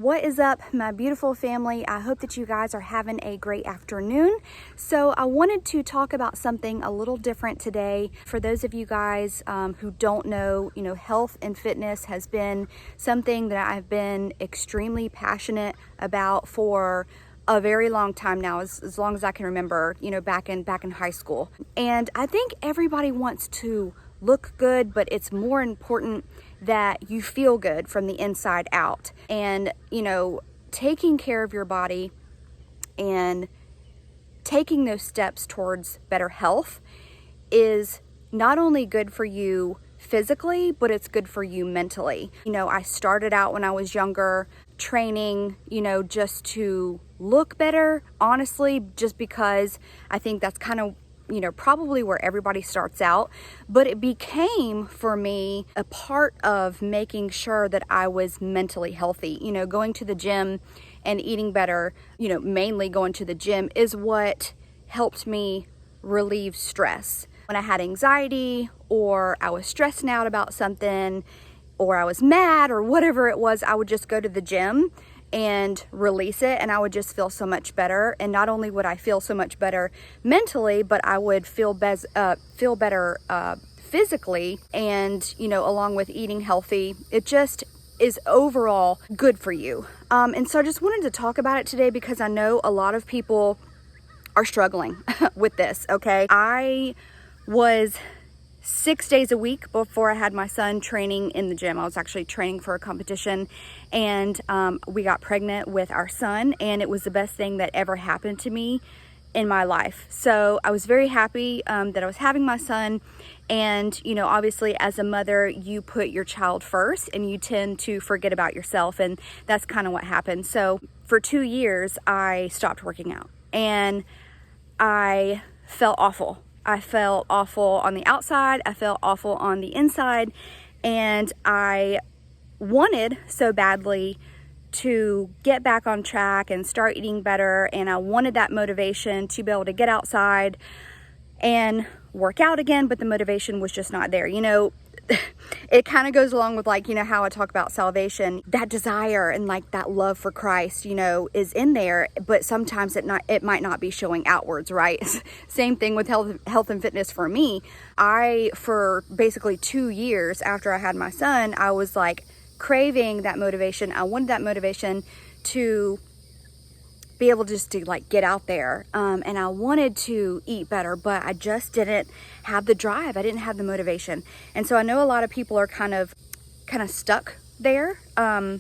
What is up, my beautiful family? I hope that you guys are having a great afternoon. So I wanted to talk about something a little different today. For those of you guys who don't know, health and fitness has been something that I've been extremely passionate about for a very long time now, as long as I can remember, back in high school. And I think everybody wants to look good, but it's more important that you feel good from the inside out. And, taking care of your body and taking those steps towards better health is not only good for you physically, but it's good for you mentally. I started out when I was younger training, just to look better, honestly, just because I think that's kind of probably where everybody starts out, but it became for me a part of making sure that I was mentally healthy. Going to the gym and eating better, mainly going to the gym is what helped me relieve stress. When I had anxiety or I was stressing out about something or I was mad or whatever it was, I would just go to the gym and release it, and I would just feel so much better. And not only would I feel so much better mentally, but I would feel better physically, and along with eating healthy, it just is overall good for you. And so I just wanted to talk about it today because I know a lot of people are struggling with this. Okay, I was 6 days a week before I had my son training in the gym. I was actually training for a competition, and we got pregnant with our son, and it was the best thing that ever happened to me in my life. So I was very happy that I was having my son, and obviously as a mother, you put your child first and you tend to forget about yourself, and that's kind of what happened. So for 2 years I stopped working out, and I felt awful. I felt awful on the outside, I felt awful on the inside, and I wanted so badly to get back on track and start eating better, and I wanted that motivation to be able to get outside and work out again, but the motivation was just not there. It kind of goes along with how I talk about salvation. That desire and that love for Christ, is in there, but sometimes it might not be showing outwards, right? Same thing with health and fitness for me. For basically 2 years after I had my son, I was craving that motivation. I wanted that motivation to be able just to get out there, and I wanted to eat better, but I just didn't have the drive. I didn't have the motivation. And so I know a lot of people are kind of stuck there,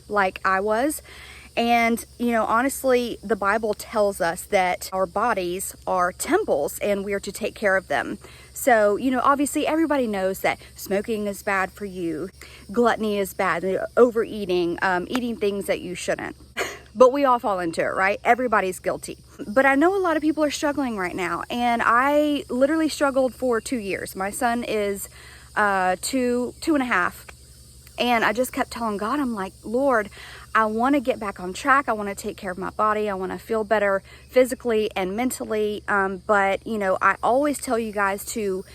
like I was. And honestly, the Bible tells us that our bodies are temples and we are to take care of them. So obviously everybody knows that smoking is bad for you, gluttony is bad, overeating, eating things that you shouldn't. But we all fall into it, right? Everybody's guilty. But I know a lot of people are struggling right now, and I literally struggled for 2 years. My son is 2.5, and I just kept telling God, I'm like, Lord, I want to get back on track. I want to take care of my body. I want to feel better physically and mentally. But I always tell you guys to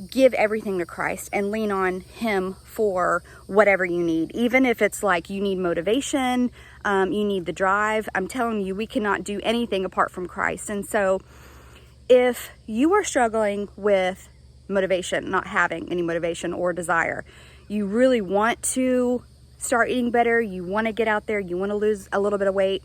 give everything to Christ and lean on Him for whatever you need. Even if it's you need motivation, you need the drive. I'm telling you, we cannot do anything apart from Christ. And so if you are struggling with motivation, not having any motivation or desire, you really want to start eating better, you want to get out there, you want to lose a little bit of weight,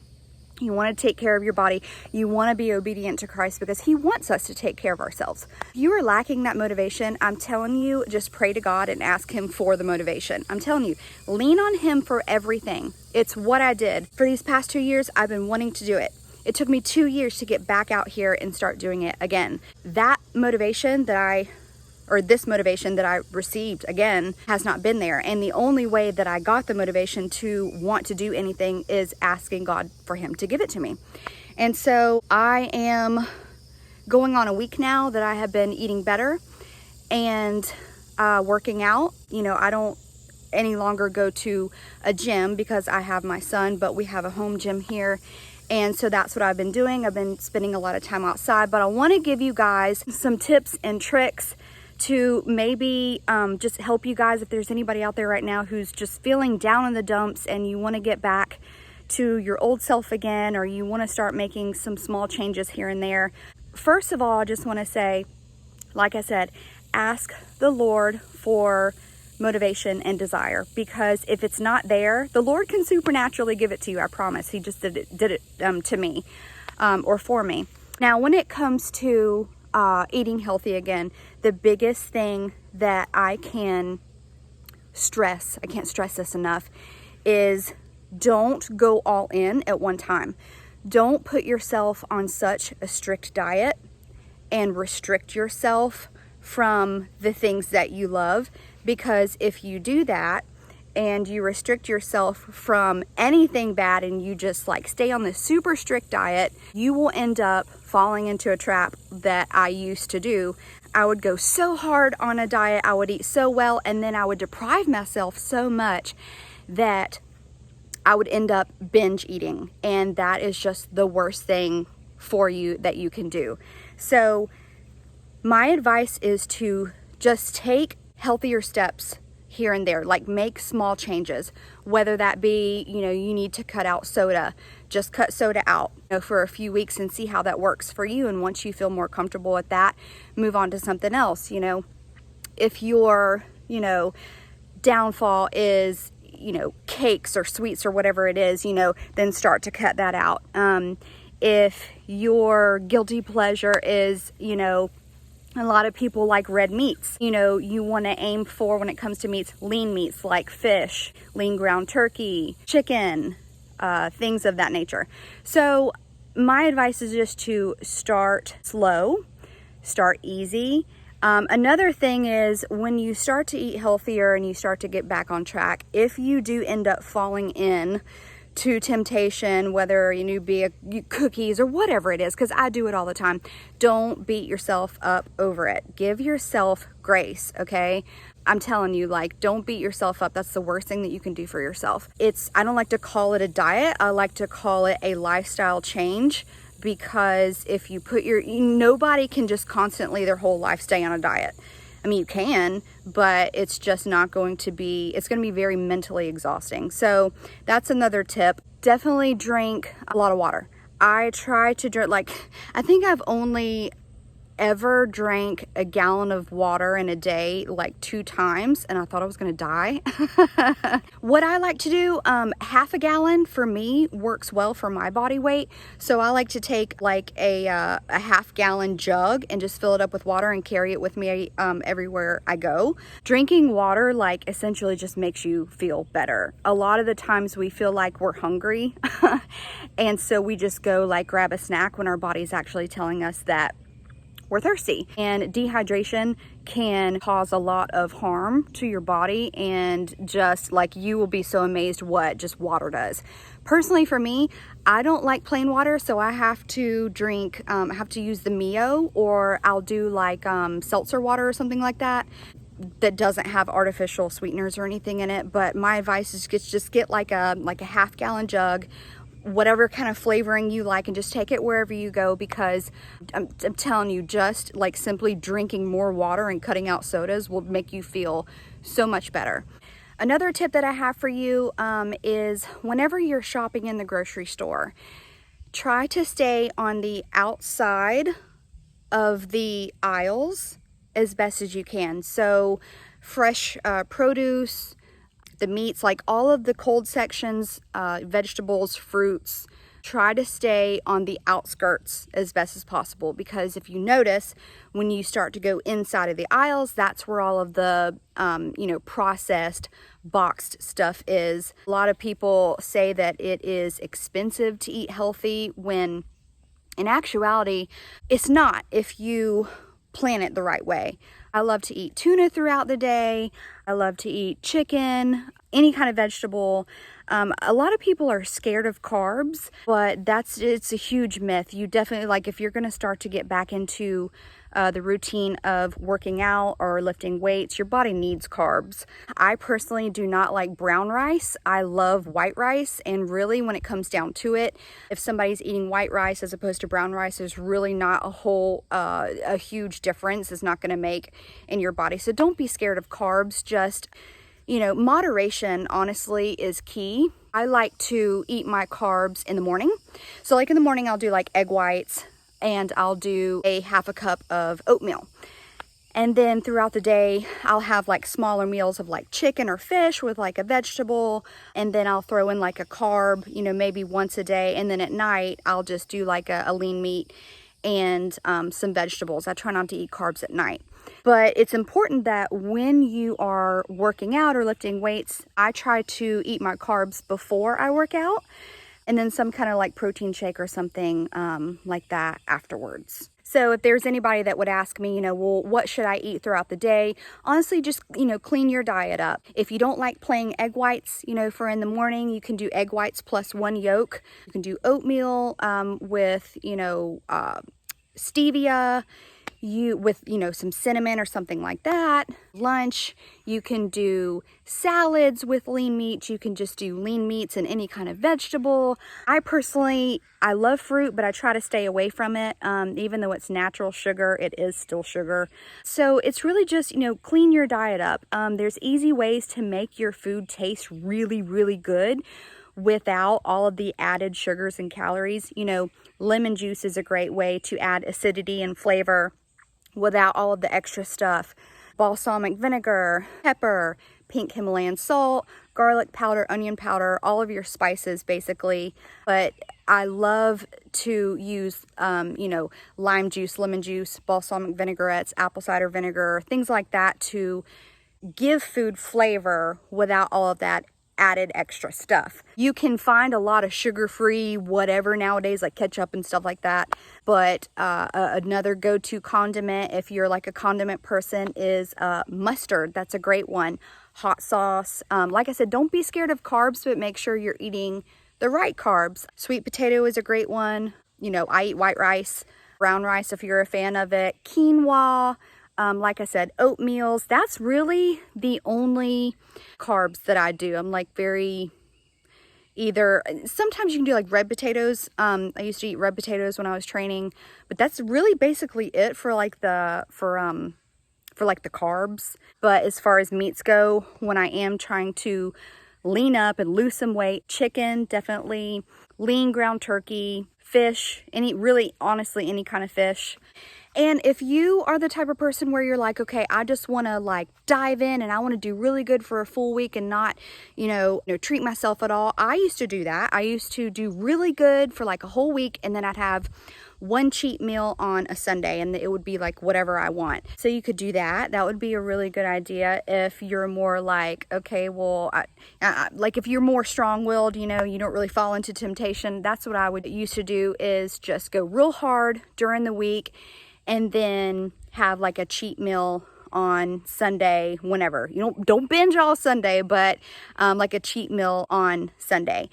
you want to take care of your body, you want to be obedient to Christ because He wants us to take care of ourselves. If you are lacking that motivation, I'm telling you, just pray to God and ask Him for the motivation. I'm telling you, lean on Him for everything. It's what I did. For these past 2 years, I've been wanting to do it. It took me 2 years to get back out here and start doing it again. This motivation that I received again has not been there. And the only way that I got the motivation to want to do anything is asking God for Him to give it to me. And so I am going on a week now that I have been eating better and working out. I don't any longer go to a gym because I have my son, but we have a home gym here. And so that's what I've been doing. I've been spending a lot of time outside, but I want to give you guys some tips and tricks to maybe just help you guys if there's anybody out there right now who's just feeling down in the dumps and you want to get back to your old self again, or you want to start making some small changes here and there, first of all, I just want to say, like I said, ask the Lord for motivation and desire, because if it's not there, the Lord can supernaturally give it to you. I promise. He just did it to me, or for me. Now, when it comes to eating healthy again, the biggest thing that I can't stress this enough, is don't go all in at one time. Don't put yourself on such a strict diet and restrict yourself from the things that you love, because if you do that and you restrict yourself from anything bad and you just like stay on this super strict diet, you will end up falling into a trap that I used to do. I would go so hard on a diet, I would eat so well, and then I would deprive myself so much that I would end up binge eating, and that is just the worst thing for you that you can do. So my advice is to just take healthier steps here and there, like make small changes, whether that be, you need to cut out soda, just cut soda out, for a few weeks and see how that works for you. And once you feel more comfortable with that, move on to something else. If your, downfall is, cakes or sweets or whatever it is, then start to cut that out. If your guilty pleasure is, a lot of people like red meats. You want to aim for, when it comes to meats, lean meats like fish, lean ground turkey, chicken, things of that nature. So my advice is just to start slow, start easy. Another thing is, when you start to eat healthier and you start to get back on track, if you do end up falling in to temptation, whether be cookies or whatever it is, because I do it all the time, don't beat yourself up over it. Give yourself grace, okay? I'm telling you, don't beat yourself up. That's the worst thing that you can do for yourself. I don't like to call it a diet. I like to call it a lifestyle change, because if you nobody can just constantly their whole life stay on a diet. I mean, you can, but it's just not going to be, it's going to be very mentally exhausting. So that's another tip. Definitely drink a lot of water. I try to drink, I think I've only ever drank a gallon of water in a day 2 times, and I thought I was gonna die. What I like to do, half a gallon for me works well for my body weight. So I like to take a half gallon jug and just fill it up with water and carry it with me everywhere I go. Drinking water essentially just makes you feel better. A lot of the times we feel like we're hungry and so we just go grab a snack when our body's actually telling us that we're thirsty. And dehydration can cause a lot of harm to your body, and just you will be so amazed what just water does. Personally, for me, I don't like plain water, so I have to drink, I have to use the Mio, or I'll do seltzer water or something like that doesn't have artificial sweeteners or anything in it. But my advice is just get a half gallon jug, whatever kind of flavoring you like, and just take it wherever you go, because I'm telling you, just simply drinking more water and cutting out sodas will make you feel so much better. Another tip that I have for you is, whenever you're shopping in the grocery store, try to stay on the outside of the aisles as best as you can. So fresh produce, the meats, all of the cold sections, vegetables, fruits, try to stay on the outskirts as best as possible, because if you notice, when you start to go inside of the aisles, that's where all of the processed, boxed stuff is. A lot of people say that it is expensive to eat healthy, when in actuality it's not, if you plan it the right way. I love to eat tuna throughout the day. I love to eat chicken, any kind of vegetable. A lot of people are scared of carbs, but it's a huge myth. You definitely, if you're going to start to get back into the routine of working out or lifting weights, your body needs carbs. I personally do not like brown rice. I love white rice, and really, when it comes down to it, if somebody's eating white rice as opposed to brown rice, there's really not a huge difference. It's not going to make in your body. So don't be scared of carbs. Just moderation, honestly, is key. I like to eat my carbs in the morning. So like in the morning, I'll do like egg whites and I'll do a half a cup of oatmeal. And then throughout the day, I'll have like smaller meals of like chicken or fish with like a vegetable. And then I'll throw in like a carb, you know, maybe once a day. And then at night, I'll just do like a lean meat and some vegetables. I try not to eat carbs at night. But it's important that when you are working out or lifting weights, I try to eat my carbs before I work out. And then some kind of like protein shake or something like that afterwards. So if there's anybody that would ask me, you know, well, what should I eat throughout the day? Honestly, just, you know, clean your diet up. If you don't like plain egg whites, you know, for in the morning, you can do egg whites plus one yolk. You can do oatmeal with, you know, stevia, with, you know, some cinnamon or something like that. Lunch, you can do salads with lean meats. You can just do lean meats and any kind of vegetable. I love fruit, but I try to stay away from it. Even though it's natural sugar, it is still sugar. So it's really just, you know, clean your diet up. There's easy ways to make your food taste really, really good without all of the added sugars and calories. You know, lemon juice is a great way to add acidity and flavor without all of the extra stuff. Balsamic vinegar, pepper, pink Himalayan salt, garlic powder, onion powder, all of your spices basically. But I love to use, you know, lime juice, lemon juice, balsamic vinaigrettes, apple cider vinegar, things like that to give food flavor without all of that added extra stuff. You can find a lot of sugar-free whatever nowadays, like ketchup and stuff like that. But another go-to condiment, if you're like a condiment person, is mustard. That's a great one. Hot sauce. Like I said, don't be scared of carbs, but make sure you're eating the right carbs. Sweet potato is a great one. You know, I eat white rice, brown rice if you're a fan of it, quinoa. Like I said, oatmeals. That's really the only carbs that I do. I'm like sometimes you can do like red potatoes. I used to eat red potatoes when I was training, but that's really basically it for like the carbs. But as far as meats go, when I am trying to lean up and lose some weight, chicken, definitely, lean ground turkey, fish, honestly, any kind of fish. And if you are the type of person where you're like, okay, I just want to like dive in and I want to do really good for a full week and not, you know, treat myself at all. I used to do that. I used to do really good for like a whole week and then I'd have one cheat meal on a Sunday and it would be like whatever I want. So you could do that. That would be a really good idea if you're more like, okay, well, like if you're more strong-willed, you know, you don't really fall into temptation. That's what I would used to do, is just go real hard during the week and then have like a cheat meal on Sunday, whenever. You don't binge all Sunday, but like a cheat meal on Sunday.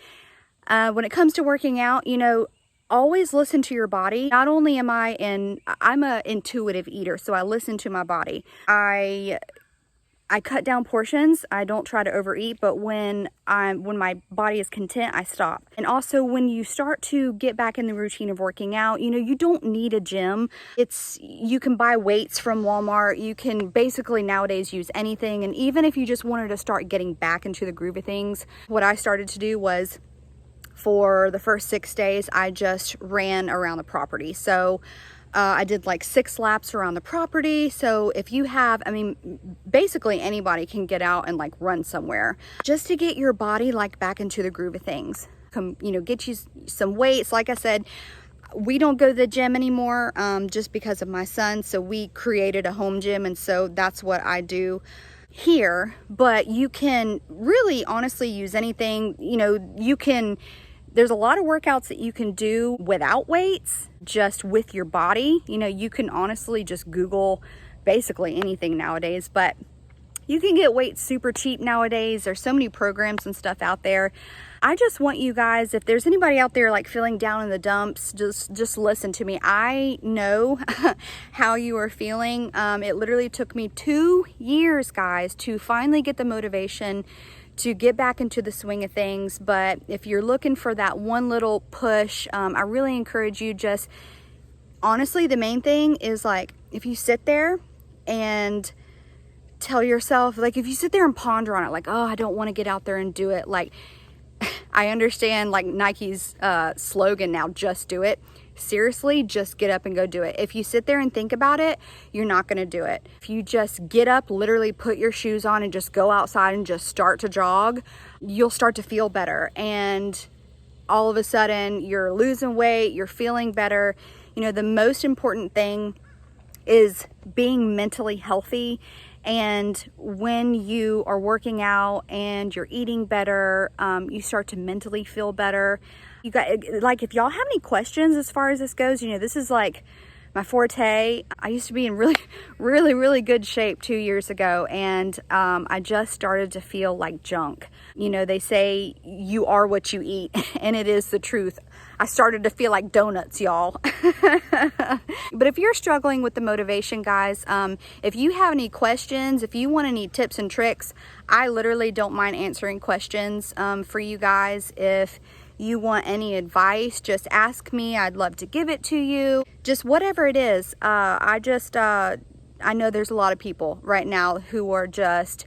When it comes to working out, you know, always listen to your body. Not only I'm an intuitive eater, so I listen to my body. I cut down portions. I don't try to overeat, but when my body is content, I stop. And also when you start to get back in the routine of working out, you know, you don't need a gym. You can buy weights from Walmart. You can basically nowadays use anything. And even if you just wanted to start getting back into the groove of things, what I started to do was, for the first 6 days, I just ran around the property. So I did like 6 laps around the property. So if you have, basically anybody can get out and like run somewhere just to get your body like back into the groove of things. Get you some weights. Like I said, we don't go to the gym anymore just because of my son. So we created a home gym, and so that's what I do here. But you can really honestly use anything. There's a lot of workouts that you can do without weights, just with your body. You can honestly just Google basically anything nowadays, but you can get weights super cheap nowadays. There's so many programs and stuff out there. I just want you guys, if there's anybody out there like feeling down in the dumps, just listen to me. I know how you are feeling. It literally took me 2 years, guys, to finally get the motivation to get back into the swing of things. But if you're looking for that one little push, I really encourage you, just honestly, the main thing is like, if you sit there and tell yourself, like if you sit there and ponder on it, like, oh, I don't want to get out there and do it, like I understand like Nike's slogan now, just do it. Seriously, just get up and go do it. If you sit there and think about it, you're not going to do it. If you just get up, literally put your shoes on and just go outside and just start to jog, you'll start to feel better. And all of a sudden you're losing weight, you're feeling better. You know, the most important thing is being mentally healthy. And when you are working out and you're eating better, you start to mentally feel better. You got, like, if y'all have any questions as far as this goes, you know, this is like my forte. I used to be in really good shape 2 years ago, and I just started to feel like junk. You know, they say you are what you eat, and it is the truth. I started to feel like donuts, y'all. But if you're struggling with the motivation, guys, if you have any questions, if you want any tips and tricks, I literally don't mind answering questions for you guys. If you want any advice, just ask me. I'd love to give it to you. Just whatever it is. I know there's a lot of people right now who are just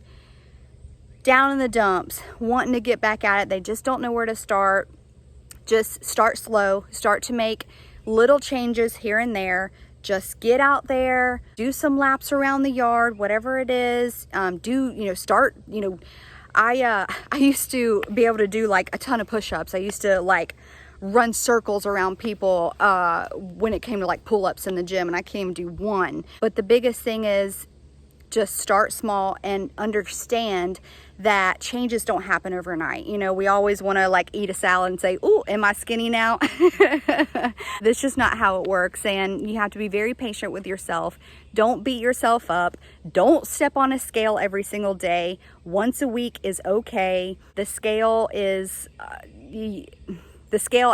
down in the dumps, wanting to get back at it. They just don't know where to start. Just start slow. Start to make little changes here and there. Just get out there, do some laps around the yard, whatever it is. I used to be able to do like a ton of push-ups. I used to like run circles around people when it came to like pull-ups in the gym, and I can't even do one. But the biggest thing is just start small and understand that changes don't happen overnight. You know, we always want to like eat a salad and say, "Ooh, am I skinny now?" That's just not how it works, and you have to be very patient with yourself. Don't beat yourself up. Don't step on a scale every single day. Once a week is okay. The scale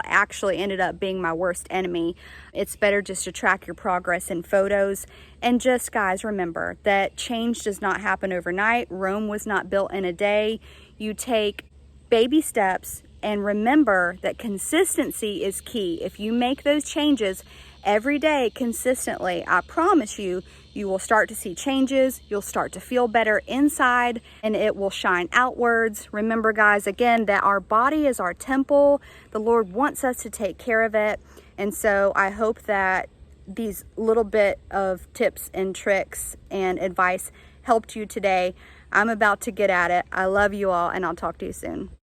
actually ended up being my worst enemy. It's better just to track your progress in photos. And just, guys, remember that change does not happen overnight. Rome was not built in a day. You take baby steps, and remember that consistency is key. If you make those changes every day consistently, I promise you, you will start to see changes. You'll start to feel better inside, and it will shine outwards. Remember, guys, again, that our body is our temple. The Lord wants us to take care of it. And so I hope that these little bit of tips and tricks and advice helped you today. I'm about to get at it. I love you all, and I'll talk to you soon.